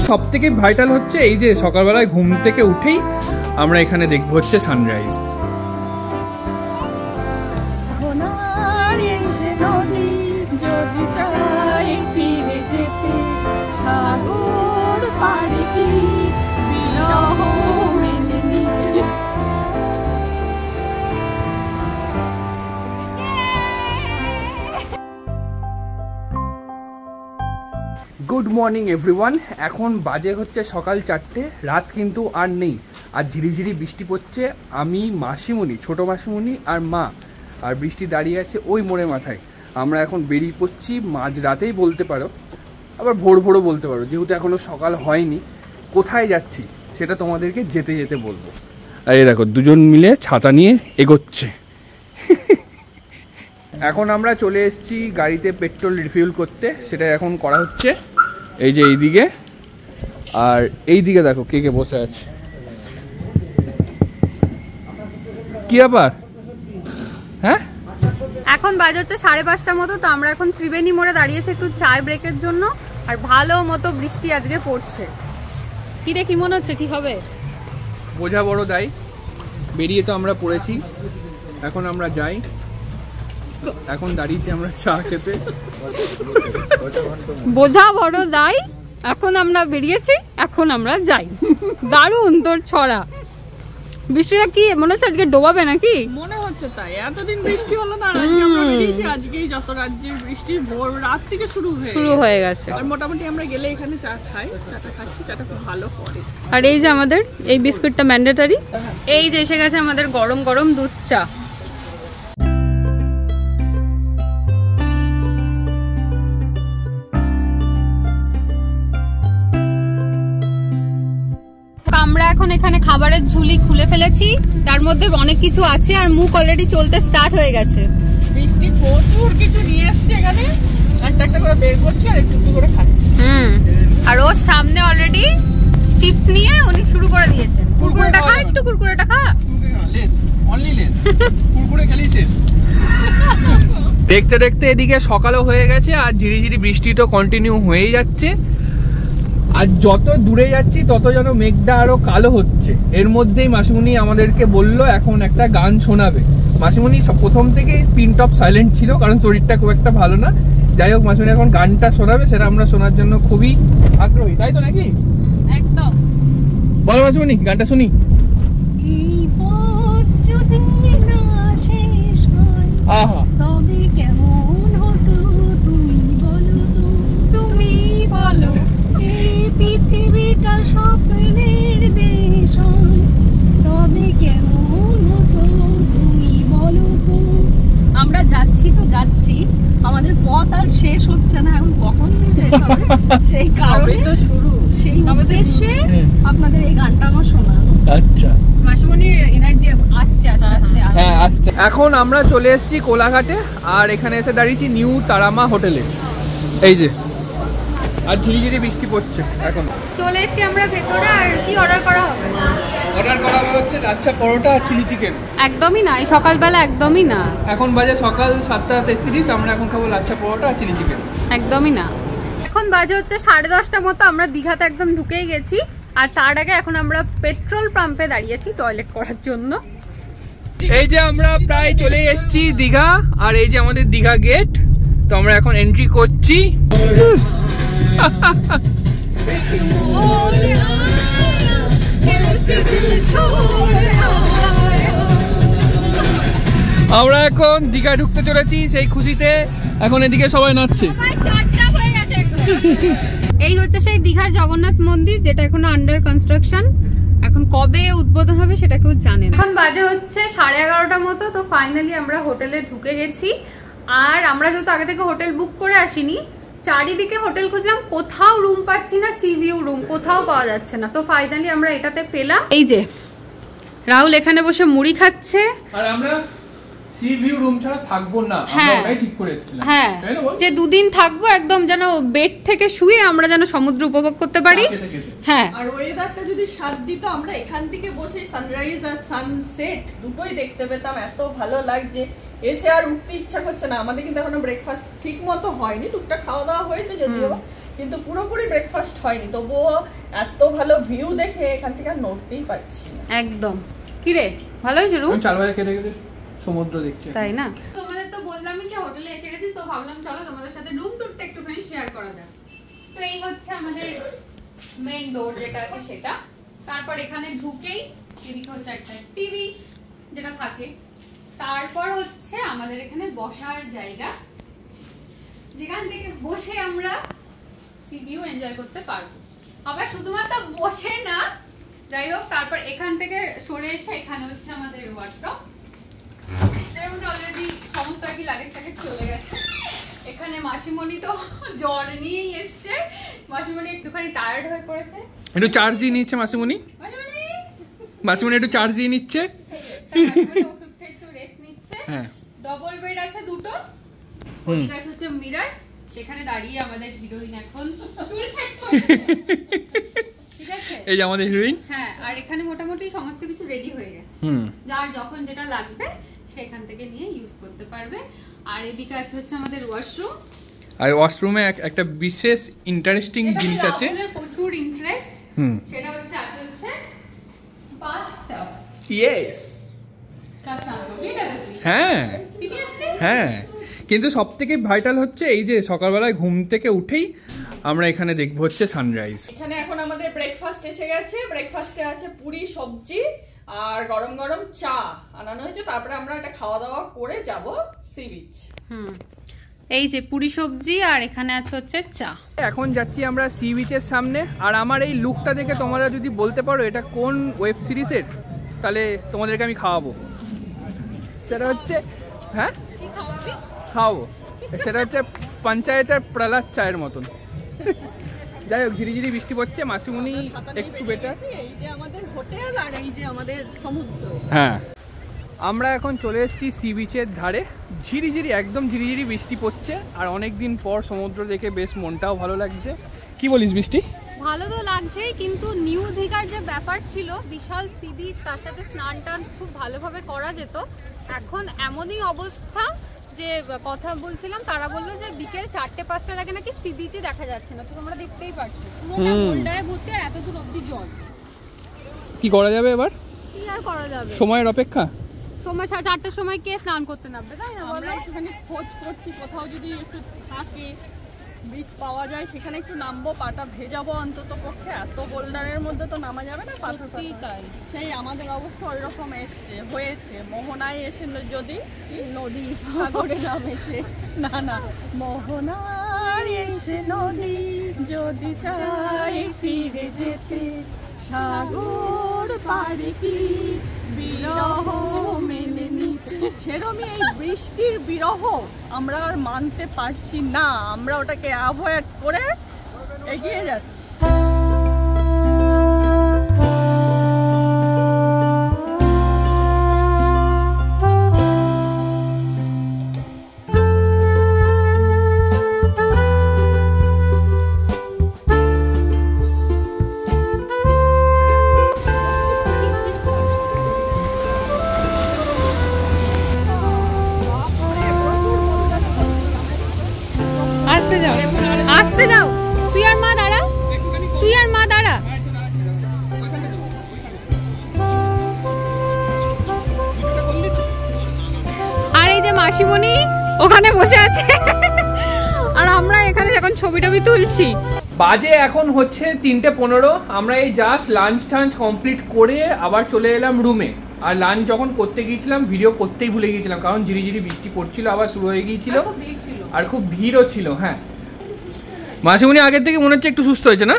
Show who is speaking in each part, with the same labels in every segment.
Speaker 1: সবথেকে ভাইটাল হচ্ছে এই যে সকালবেলায় ঘুম থেকে উঠেই আমরা এখানে দেখবো হচ্ছে সানরাইজ। Good morning everyone. এখন বাজে হচ্ছে সকাল 4টে, রাত কিন্তু আর নেই, আর ঝিরিঝিরি বৃষ্টি পড়ছে। আমি, মাসিমণি, ছোটো মাসিমণি আর মা, আর বৃষ্টি দাঁড়িয়ে আছে ওই মোড়ের মাথায়। আমরা এখন বেরিয়ে পড়ছি মাঝরাতেই বলতে পারো, আবার ভোর ভোরও বলতে পারো, যেহেতু এখনও সকাল হয়নি। কোথায় যাচ্ছি সেটা তোমাদেরকে যেতে যেতে বলবো। আর এই দেখো দুজন মিলে ছাতা নিয়ে এগোচ্ছে। এখন আমরা চলে এসেছি গাড়িতে পেট্রোল রিফিল করতে, সেটা এখন করা হচ্ছে। এই যে এইদিকে, আর এইদিকে দেখো কে কে বসে আছে। কি ব্যাপার? হ্যাঁ,
Speaker 2: এখন বাজে হচ্ছে 5:30 মতো। তো আমরা এখন ত্রিবেণী মোড়ে দাঁড়িয়েছি একটু চায় ব্রেকের জন্য, আর ভালো মতো বৃষ্টি আজকে পড়ছে। কি রে, কি মনে হচ্ছে, কি হবে?
Speaker 1: বোঝা বড় দায়, বেরিয়ে তো আমরা পড়েছি, এখন আমরা যাই। এখন দাঁড়িয়েছি আমরা চা খেতে।
Speaker 2: বোঝা বড় দায়, এখন আমরা বেরিয়েছি, এখন আমরা যাই। দারুণ তোর ছড়া। বৃষ্টিটা কি মনে হচ্ছে আজকে ডোবাবে নাকি?
Speaker 3: মনে হচ্ছে তাই। এতদিন বৃষ্টি হলো না, আজকে আমরা বেরিয়েছি। আজকেই যত রাজ্যের বৃষ্টি ভোর রাত থেকে শুরু হয়ে গেছে। আর মোটামুটি আমরা গেলে এখানে চা খাই, চাটা খাচ্ছি, চাটা খুব ভালো করে।
Speaker 2: আর এই যে আমাদের এই বিস্কুটটা ম্যান্ডেটরি। এই যে এসে গেছে আমাদের গরম গরম দুধ চা। আমরা এখন এখানে খাবারের ঝুলি খুলে ফেলেছি, তার মধ্যে অনেক কিছু আছে, আর মুখ অলরেডি চলতে স্টার্ট হয়ে গেছে।
Speaker 3: বৃষ্টি প্রচুর কিছু নিয়ে এসছে এখানে, একটা একটা করে বের করছি আর একটু করে খাচ্ছি।
Speaker 2: আর ওর সামনে অলরেডি চিপস নিয়ে উনি শুরু করে দিয়েছেন। কুরকুরেটা খা, একটু কুরকুরেটা খা।
Speaker 1: দেখতে দেখতে এদিকে সকালও হয়ে গেছে, আর ঝিরিঝিরি বৃষ্টি তো কন্টিনিউ হয়েই যাচ্ছে। আর যত দূরে যাচ্ছি তত যেন মেঘটা আরো কালো হচ্ছে। এর মধ্যেই মাসিমণি আমাদেরকে বলল এখন একটা গান শোনাবে। মাসিমণি প্রথম থেকেই পিন টপ সাইলেন্ট ছিল, কারণ শরীরটা খুব একটা ভালো না। যাই হোক, মাসিমণি এখন গানটা শোনাবে, সেটা আমরা শোনার জন্য খুবই আগ্রহী, তাই তো নাকি?
Speaker 2: একদম।
Speaker 1: বলো মাসিমণি, গানটা শুনি। আহা,
Speaker 3: তবে কেমন হতো তুমি বলো তো, তুমি বলো। এই পৃথিবীটা স্বপ্নের দেশ, তবে কেমন হতো তুমি বলো তো। আমরা যাচ্ছি তো যাচ্ছি, আমাদের পথ আর শেষ হচ্ছে না। এখন কখন শেষ হবে সেই কারণে তো শুরু, সেই উদ্দেশ্যে আপনাদের এই গানটা আমার শোনানো।
Speaker 1: আচ্ছা,
Speaker 2: মাসিমণির এনার্জি আসছে আস্তে আস্তে।
Speaker 1: হ্যাঁ আসছে। এখন আমরা চলে এসেছি কোলাঘাটে, আর এখানে এসে দাঁড়িয়েছি নিউ তারামা হোটেলে। এই যে, আর ঝিরিঝিরি বৃষ্টি পড়ছে। এখন
Speaker 2: চলে এসেছি আমরা ভেতরে। আর কি অর্ডার করা হবে?
Speaker 1: অর্ডার করা হবে হচ্ছে লাচ্ছা পরোটা আর চিলি চিকেন।
Speaker 2: একদমই না, এই সকালবেলা একদমই না।
Speaker 1: এখন বাজে সকাল 7:33, আমরা এখন খাবো লাচ্ছা পরোটা আর চিলি চিকেন।
Speaker 2: একদমই না। এখন বাজে হচ্ছে 10:30 মতো। আমরা দীঘাতে একদম ঢুকেই গেছি, আর তার আগে এখন আমরা পেট্রোল পাম্পে দাঁড়িয়েছি টয়লেট করার জন্য।
Speaker 1: এই যে আমরা প্রায় চলে এসেছি দীঘা, আর এই যে আমাদের দীঘা গেট। তো আমরা এখন এন্ট্রি করছি। আমরা এখন দীঘা ঢুকতে চলেছি সেই খুশিতে। এখন এদিকে সবাই নাচছে।
Speaker 2: এই হচ্ছে সেই দীঘার জগন্নাথ মন্দির, যেটা এখনো আন্ডার কনস্ট্রাকশন। এখন কবে উদ্বোধন হবে সেটা কেউ জানে না। এখন বাজে হচ্ছে 11:30 মতো। তো ফাইনালি আমরা হোটেলে ঢুকে গেছি। আর আমরা যেহেতু আগে থেকে হোটেল বুক করে আসিনি, চারিদিকে হোটেল খুঁজলাম, কোথাও রুম পাচ্ছি না। সি ভিউ রুম কোথাও পাওয়া যাচ্ছে না। তো ফাইনালি আমরা এটাতে পেলাম। এই যে রাহুল এখানে বসে মুড়ি খাচ্ছে,
Speaker 1: আর আমরা সি ভিউ রুম ছাড়া থাকবো না, আমরা ওটাই ঠিক করে এসেছিলাম।
Speaker 2: হ্যাঁ, যে দুদিন থাকবো একদম যেন বেড থেকে শুয়ে আমরা যেন সমুদ্র উপভোগ করতে পারি। হ্যাঁ,
Speaker 3: আর ওয়েদারটা যদি সাথ দিত, আমরা এখান থেকে বসে সানরাইজ আর সানসেট দুটোই দেখতে পেতাম। এত ভালো লাগছে, এসে আর উঠতে ইচ্ছা করছে না। আমাদের কিন্তু এখনো ব্রেকফাস্ট ঠিক মতো হয়নি, টুকটাক খাওয়া দাওয়া হয়েছে যদিও,
Speaker 4: কিন্তু পুরোপুরি ব্রেকফাস্ট হয়নি, তবুও এত ভালো ভিউ দেখে এখান থেকে আর নড়তেই পারছি না
Speaker 2: একদম। কি রে, ভালো হয়েছে রুম?
Speaker 1: চাল ভাজা খেতে খেতে সমুদ্র দেখছি,
Speaker 2: তাই না? তোমাদের তো বললামই যে হোটেলে এসে গেছি, তো ভাবলাম চলো তোমাদের সাথে রুম টুরটা একটুখানি শেয়ার করা যাক। তো এই হচ্ছে আমাদের মেইন ডোর যেটা আছে সেটা। তারপর এখানে ঢুকেই এদিকে হচ্ছে একটা টিভি যেটা থাকে। তারপর হচ্ছে আমাদের এখানে বসার জায়গা, যেখান থেকে বসে আমরা সি ভিউ এনজয় করতে পারবো। আবার শুধুমাত্র বসে না, যাই হোক। তারপর এখান থেকে সরে এসে এখানে হচ্ছে আমাদের ওয়ার্ডরোব, এর মধ্যে অলরেডি সমস্ত আর কি লাগেজ টাগেজ চলে গেছে। এখানে মাসিমণি তো জ্বর নিয়েই এসছে, মাসিমণি একটুখানি টায়ার্ড হয়ে পড়েছে,
Speaker 1: একটু চার্জ দিয়ে নিচ্ছে মাসিমণি, মাসিমণি একটু চার্জ দিয়ে নিচ্ছে,
Speaker 2: ওষুধ খেয়ে একটু রেস্ট নিচ্ছে।
Speaker 1: হ্যাঁ,
Speaker 2: ডবল বেড আছে দুটো, ওদিকে আছে হচ্ছে মিরর, সেখানে দাঁড়িয়ে আমাদের হিরোইন এখন চুল সেট করছে, ঠিক আছে?
Speaker 1: এই যে আমাদের হিরোইন।
Speaker 2: হ্যাঁ, আর এখানে মোটামুটি সমস্ত কিছু রেডি হয়ে গেছে, যার যখন যেটা লাগবে সেখান থেকে নিয়ে ইউজ করতে পারবে। আর এদিকে আছে হচ্ছে আমাদের ওয়াশরুম,
Speaker 1: আর ওয়াশরুমে একটা বিশেষ ইন্টারেস্টিং জিনিস আছে,
Speaker 2: প্রচুর ইন্টারেস্ট, সেটা হচ্ছে আছে হচ্ছে বাথটাব।
Speaker 1: ইয়েস, হ্যাঁ হ্যাঁ। কিন্তু সব থেকে ভাইটাল হচ্ছে এই যে সকালবেলায় ঘুম থেকে উঠেই আমরা এখানে দেখবো হচ্ছে সানরাইজ।
Speaker 4: এখানে এখন আমাদের ব্রেকফাস্ট এসে গেছে। ব্রেকফাস্টে আছে পুরি, সবজি আর গরম গরম চা আনানো হয়েছে। তারপরে আমরা একটা খাওয়া দাওয়া করে যাব সি বিচ।
Speaker 2: এই যে পুরি সবজি আর এখানে আছে হচ্ছে চা।
Speaker 1: এখন যাচ্ছি আমরা সি বিচের সামনে। আর আমার এই লুকটা দেখে তোমরা যদি বলতে পারো এটা কোন ওয়েব সিরিজের, তাহলে তোমাদেরকে আমি খাওয়াবো। সেটা হচ্ছে, হ্যাঁ খাওয়াবো, সেটা হচ্ছে পঞ্চায়েতের প্রহ্লাদ চায়ের মতন। যাই হোক, ঝিরিঝিরি বৃষ্টি পড়ছে, মাসিমণি একটু বেটার।
Speaker 4: এই যে আমাদের হোটেল আর এই যে আমাদের সমুদ্র।
Speaker 1: হ্যাঁ, আমরা এখন চলে এসেছি সি বিচের ধারে। ঝিরিঝিরি, একদম ঝিরিঝিরি বৃষ্টি পড়ছে, আর অনেক দিন পর সমুদ্র দেখে বেশ মনটাও ভালো লাগছে। কি বলিস বৃষ্টি?
Speaker 2: ভালো তো লাগছেই, কিন্তু নিউ দীঘার যে ব্যাপার ছিল, বিশাল সি বিচ, তার সাথে স্নান টান খুব ভালোভাবে করা যেত। এখন এমনই অবস্থা যে কথা বলছিলাম, তারা বললো যে বিকেল 4-5টার আগে নাকি সি বিচই দেখা যাচ্ছে না। তো তোমরা দেখতেই পাচ্ছ পুরোটা গোল্ডায় ভর্তি, আর এত দূর অব্দি জল।
Speaker 1: কি করা যাবে এবার?
Speaker 2: কি আর করা যাবে,
Speaker 1: সময়ের অপেক্ষা।
Speaker 2: সময় 4টার সময় কে স্নান করতে নামবে, তাই না?
Speaker 4: আমরা একটুখানি খোঁজ করছি, কোথাও যদি একটু থাকে বিচ পাওয়া যায় সেখানে একটু নামবো, পাটা ভেজাবো অন্তত পক্ষে। এত বোল্ডারের মধ্যে তো নামা যাবে না, পাথর তাই। সেই আমাদের অবস্থা ওই রকম হয়েছে। মোহনায় এসে যদি নদী সাগরে নামে এসে, না মোহনায় এসে নদী যদি চাই ফিরে যেতে, সাগর পারে কি বিরহ মেনে নিতে। সেরকমই এই বৃষ্টির বিরহ আমরা আর মানতে পারছি না, আমরা ওটাকে অ্যাভয়েড করে এগিয়ে যাচ্ছি।
Speaker 2: আসতে যাও, তুই আর মা দাঁড়া, তুই আর মা দাঁড়া। আর এই যে মাসিমণি ওখানে বসে আছে, আর আমরা এখানে এখন ছবি টবি তুলছি।
Speaker 1: বাজে এখন হচ্ছে 3:15। আমরা এই জাস্ট লাঞ্চ টাঞ্চ কমপ্লিট করে আবার চলে এলাম রুমে। আর লাঞ্চ যখন করতে গিয়েছিলাম ভিডিও করতেই ভুলে গিয়েছিলাম, কারণ ঝিরিঝিরি বৃষ্টি পড়ছিল, আবার শুরু হয়ে গিয়েছিল, আর খুব ভিড়ও ছিল। হ্যাঁ, মাসিমণি আগের থেকে মনে হচ্ছে একটু সুস্থ হয়েছে না?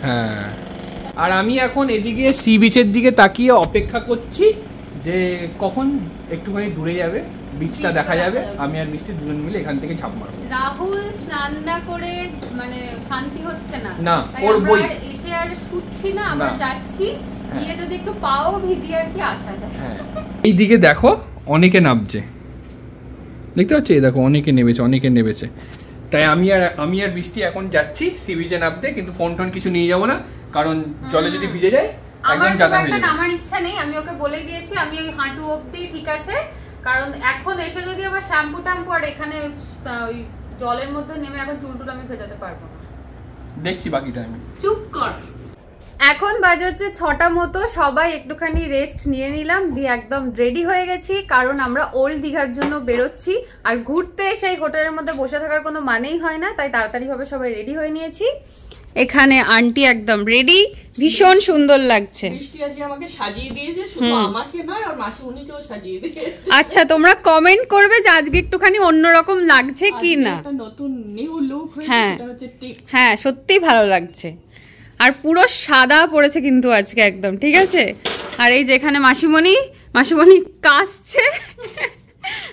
Speaker 1: হ্যাঁ। আর আমি এখন এদিকে সি বিচের দিকে তাকিয়ে অপেক্ষা করছি যে কখন একটুখানি দূরে যাবে, বিচটা দেখা যাবে, আমি আর বৃষ্টি দুজন মিলে এখান থেকে ঝাঁপ মারবো।
Speaker 2: রাহুল স্নান না করে মানে শান্তি হচ্ছে না,
Speaker 1: না ওর বই
Speaker 2: এসে আর শুচ্ছি না, আমরা যাচ্ছি, গিয়ে যদি একটু পাও ভিজিয়ে আর কি আসা যায়।
Speaker 1: হ্যাঁ, এইদিকে দেখো অনেকে নামছে, দেখতে পাচ্ছ? এই দেখো অনেকে নেমেছে। তাই আমি আর বৃষ্টি এখন যাচ্ছি সি বিচে নামতে, কিন্তু ফোন টোন কিছু নিয়ে যাবো না, কারণ জলে যদি ভিজে যায় একদম জাদা হয়ে যাবে।
Speaker 2: আমার ইচ্ছা নেই, আমি ওকে বলে দিয়েছি আমি ওই হাঁটু অবধি ঠিক আছে, কারণ এখন এসে যদি আবার শ্যাম্পু ট্যাম্পু আর এখানে ওই জলের মধ্যে নেমে এখন চুলটুল আমি ভেজাতে পারবো না।
Speaker 1: দেখছি বাকিটা আমি।
Speaker 2: চুপ কর। এখন বাজে হচ্ছে 6টা মতো, সবাই একটুখানি রেস্ট নিয়ে নিলাম, দিয়ে একদম রেডি হয়ে গেছি, কারণ আমরা ওল্ড দীঘার জন্য বেরোচ্ছি। আর ঘুরতে এসে হোটেলের মধ্যে বসে থাকার কোনো মানেই হয় না, তাই তাড়াতাড়ি ভাবে সবাই রেডি হয়ে নিয়েছি। এখানে আন্টি একদম রেডি, ভীষণ সুন্দর লাগছে।
Speaker 4: বৃষ্টি আজকে আমাকে সাজিয়ে দিয়েছে, শুধু আমাকে নয় আর মাসিমণিকেও সাজিয়ে দিয়েছে।
Speaker 2: আচ্ছা, তোমরা কমেন্ট করবে যে আজকে একটুখানি অন্যরকম লাগছে কি না।
Speaker 4: একটা নতুন নিউ লুক হয়েছে,
Speaker 2: হ্যাঁ
Speaker 4: সেটা হচ্ছে টিপ।
Speaker 2: হ্যাঁ, সত্যিই ভালো লাগছে। আর পুরো সাদা পড়েছে কিন্তু আজকে একদম, ঠিক আছে। আর এই যে এখানে মাসিমণি কাশছে,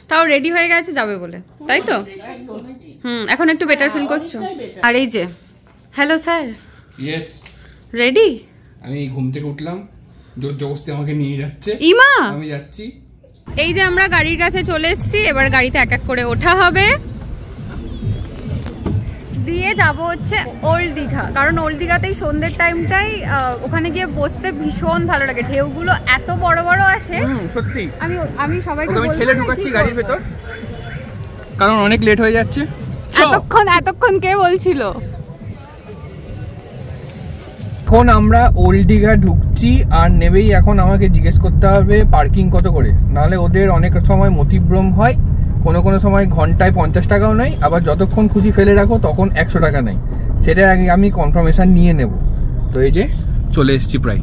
Speaker 2: তাও রেডি হয়ে গেছে যাবে বলে, তাই তো? এখন একটু বেটার ফিল করছো? আর এই যে হ্যালো স্যার।
Speaker 1: Yes,
Speaker 2: ready?
Speaker 1: আমি ঘুম থেকে উঠলাম, জোর জবরদস্তি আমাকে নিয়ে যাচ্ছে,
Speaker 2: ইমা
Speaker 1: আমি যাচ্ছি।
Speaker 2: এই যে আমরা গাড়ির কাছে চলে এসেছি, এবার গাড়িতে এক এক করে ওঠা হবে, দিয়ে যাব হচ্ছে ওল্ড দীঘা। কারণ ওল্ড দীঘাতেই সন্ধ্যের টাইমটাই ওখানে গিয়ে বসতে ভীষণ ভালো লাগে, ঢেউগুলো এত বড় বড় আসে।
Speaker 1: সত্যি
Speaker 2: আমি সবাইকে
Speaker 1: আমি ঠেলে ঢুকাচ্ছি গাড়ির ভেতর, কারণ অনেক লেট হয়ে যাচ্ছে।
Speaker 2: এতক্ষণ কে বলছিল?
Speaker 1: এখন আমরা ওল্ড দীঘা ঢুকছি, আর নেবেই এখন আমাকে জিজ্ঞেস করতে হবে পার্কিং কত করে, নাহলে ওদের অনেক সময় মতিভ্রম হয়, কোনো সময় ঘন্টায় 50 টাকাও নেয়, আবার যতক্ষণ খুশি ফেলে রাখো তখন 100 টাকা নেয়, সেটা আগে আমি কনফার্মেশন নিয়ে নেব। তো এই যে চলে এসেছি প্রায়।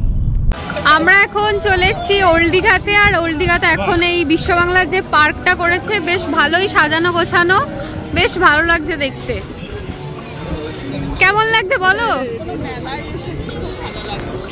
Speaker 2: আমরা এখন চলে এসেছি ওল্ড দীঘাতে, আর ওল্ড দীঘাতে এখন এই বিশ্ব বাংলার যে পার্কটা করেছে বেশ ভালোই সাজানো গোছানো, বেশ ভালো লাগছে দেখতে। কেমন লাগছে বলো?
Speaker 4: মেলায় এসেছি, ভালো লাগছে।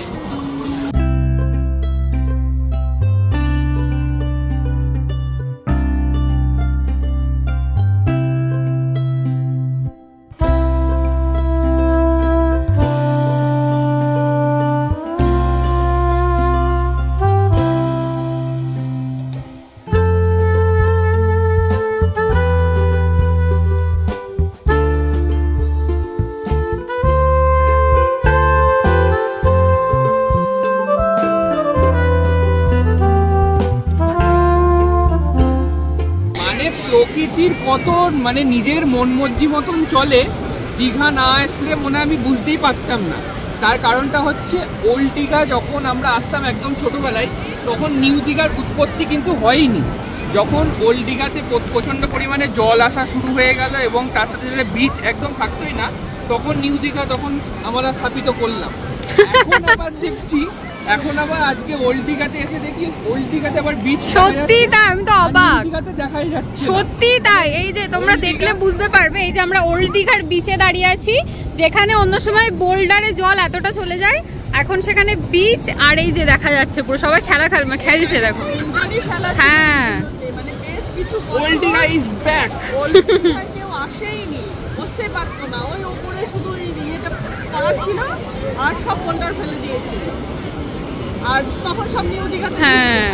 Speaker 1: প্রকৃতির কত মানে নিজের মন মর্জি মতন চলে, দীঘা না আসলে মনে আমি বুঝতেই পারতাম না। তার কারণটা হচ্ছে ওল্ড দীঘা যখন আমরা আসতাম একদম ছোটোবেলায়, তখন নিউ দীঘার উৎপত্তি কিন্তু হয়নি। যখন ওল্ড দীঘাতে প্রচণ্ড পরিমাণে জল আসা শুরু হয়ে গেল এবং তার সাথে সাথে বিচ একদম থাকতোই না, তখন নিউ দীঘা তখন আমরা স্থাপিত করলাম। এখন আবার দেখছি, এখন আবার আজকে ওল্ড দীঘাতে এসে দেখি ওল্ড দীঘাতে আবার বিচ।
Speaker 2: সত্যি তাই, আমি তো অবাক,
Speaker 1: দীঘাতে দেখাই যাচ্ছে।
Speaker 2: সত্যি তাই। এই যে তোমরা দেখলে বুঝতে পারবে, এই যে আমরা ওল্ড দীঘার বিচে দাঁড়িয়ে আছি, যেখানে অন্য সময় বোল্ডারে জল এতটা চলে যায়, এখন সেখানে বিচ, আর এই যে দেখা যাচ্ছে পুরো সবাই খেলছে দেখো। হ্যাঁ,
Speaker 4: মানে বেশ কিছু
Speaker 1: old Digha is back.
Speaker 4: Old Digha কেউ আসেইনি, বসতে পারতো না, ওই উপরে শুধু ইয়েটা করা ছিল আর সব বোল্ডার ফেলে দিয়েছিল, আর তখন সব নিউ দীঘাতে।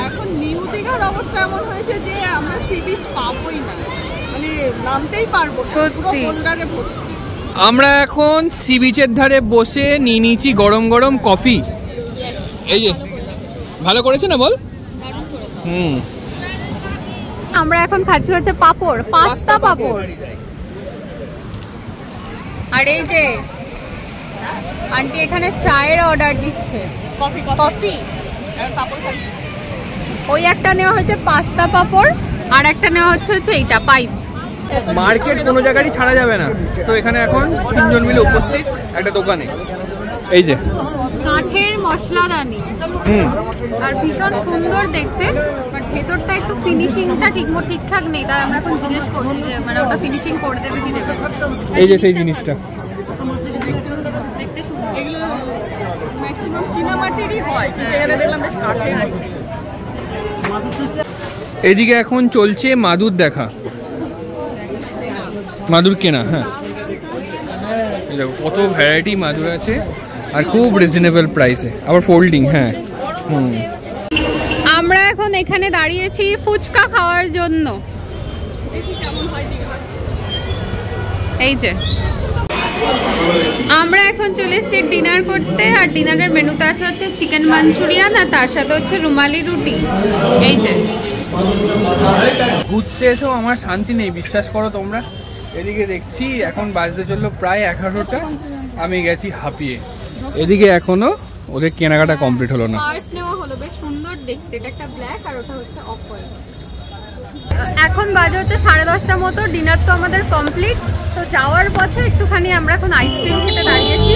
Speaker 4: এখন নিউ দীঘার অবস্থা এমন হয়েছে যে আমরা সি বিচ পাবোই না, মানে নামতেই পারবো সত্যি, বোল্ডারে ভর্তি।
Speaker 1: আমরা এখন সি বিচের ধারে বসে নিয়ে নিয়েছি গরম গরম কফি। এই যে ভালো করেছে না বল?
Speaker 2: আমরা এখন খাচ্ছি হচ্ছে পাপড়, পাস্তা পাপড়। আর এই যে আন্টি এখানে চায়ের অর্ডার দিচ্ছে, কফি। ওই একটা নেওয়া হচ্ছে পাস্তা পাপড়, আর একটা নেওয়া হচ্ছে এইটা পাইপ।
Speaker 1: মার্কেট কোনো জায়গায় ছাড়া যাবে না, তো এখানে এখন 3 জন মিলে উপস্থিত একটা দোকানে। এই যে
Speaker 2: কাঠের মশলাদানি, আর ভীষণ সুন্দর দেখতে, বাট ভেতরটা একটু ফিনিশিংটা ঠিকঠাক নেই, তাই আমরা এখন জিজ্ঞেস করছি যে মানে ওটা ফিনিশিং করে দেবে কি দেবে।
Speaker 1: এই যে সেই জিনিসটা
Speaker 2: দেখতে সুন্দর।
Speaker 4: এগুলো ম্যাক্সিমাম চীনামাটিরই হয়, এখানে দেখলাম বেশ কাঠের।
Speaker 1: এদিকে এখন চলছে মাদুর দেখা, মাদুর কেনা। হ্যাঁ, কত ভ্যারাইটি মাদুর আছে, আর খুব রিজনেবল প্রাইসে, আবার ফোল্ডিং। হ্যাঁ,
Speaker 2: আমরা এখন এখানে দাঁড়িয়েছি ফুচকা খাওয়ার জন্য। এই যে আমরা এখন চলে এসেছি ডিনার করতে, আর ডিনারের মেনুতে আছে হচ্ছে চিকেন মাঞ্চুরিয়ান, আর তার সাথে হচ্ছে রুমালি রুটি। এই যে
Speaker 1: ঘুরতে এসেও আমার শান্তি নেই, বিশ্বাস করো তোমরা। এদিকে দেখছি এখন বাজতে চললো প্রায় 11টা, আমি গেছি হাঁপিয়ে। এদিকে এখনো ওদের কেনাকাটা কমপ্লিট হলো না।
Speaker 2: পার্স নেওয়া হলো, বেশ সুন্দর দেখতে, এটা একটা ব্ল্যাক আর ওটা হচ্ছে অফ হোয়াইট। এখন বাজে হচ্ছে 10:30 মতো, ডিনার তো আমাদের কমপ্লিট। তো যাওয়ার পথে একটুখানি আমরা এখন আইসক্রিম খেতে দাঁড়িয়েছি।